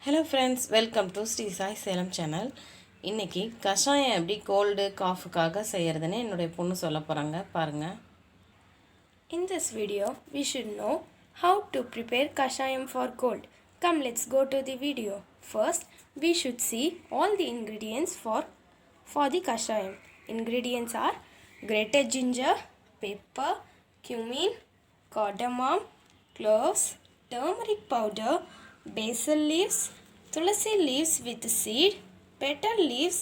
Hello friends, welcome to Sri Sai Selam channel. இன்னைக்கு கஷாயம் எப்படி கோல்டு காஃபுக்காக செய்யறதுன்னு என்னோட பொண்ணு சொல்ல போறாங்க பாருங்க. In this video, we should know how to prepare kashayam for cold. Come, let's go to the video. First, we should see all the ingredients for the kashayam. Ingredients are grated ginger, pepper, cumin, cardamom, cloves, turmeric powder, basil leaves, tulasi leaves with seed, petal leaves,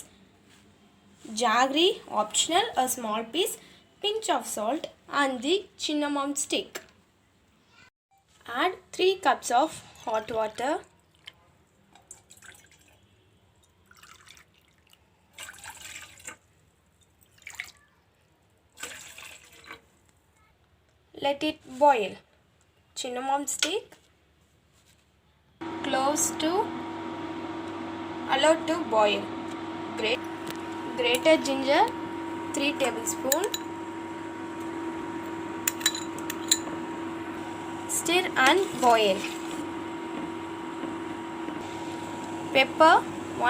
jaggery optional, a small piece, pinch of salt and the cinnamon stick. Add 3 cups of hot water. Let it boil. Cinnamon stick, cloves to allow to boil. Grated ginger 3 tablespoons. Stir and boil. Pepper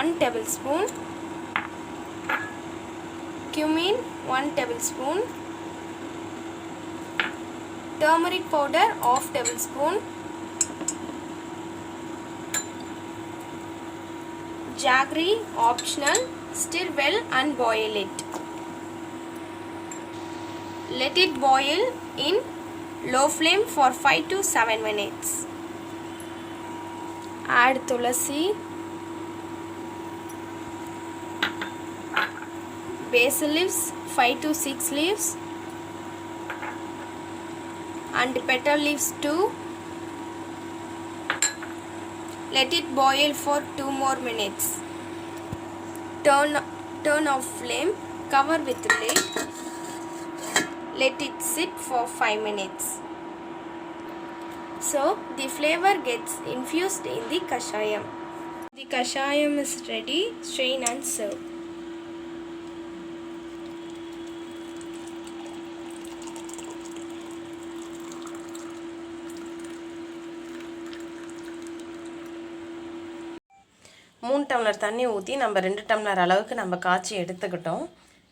1 tablespoon. Cumin 1 tablespoon. Turmeric powder half tablespoon. Jaggery optional. Stir well and boil it. Let it boil in low flame for 5 to 7 minutes. Add tulasi, basil leaves 5 to 6 leaves and petal leaves too. Let it boil for 2 more minutes. Turn off flame, cover with lid. Let it sit for 5 minutes. So the flavor gets infused in the kashayam. The kashayam is ready. Strain and serve. மூணு tumbler தண்ணி ஊற்றி நம்ம 2 tumbler அளவுக்கு நம்ம காய்ச்சி எடுத்துக்கிட்டோம்.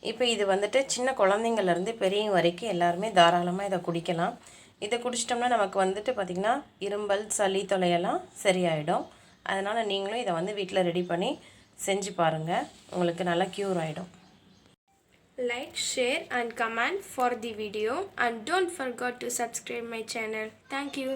இப்போ இது வந்துட்டு சின்ன குழந்தைங்கள்லேருந்து பெரியவங்க வரைக்கும் எல்லாருமே தாராளமாக இதை குடிக்கலாம். இதை குடிச்சிட்டோம்னா நமக்கு வந்துட்டு பார்த்திங்கன்னா இரும்பல் சளி தொலையெல்லாம் சரியாயிடும். அதனால் நீங்களும் இதை வந்து வீட்டில் ரெடி பண்ணி செஞ்சு பாருங்கள், உங்களுக்கு நல்லா க்யூர் ஆகிடும். Like, share and comment for the video and don't forget to subscribe my channel. Thank you.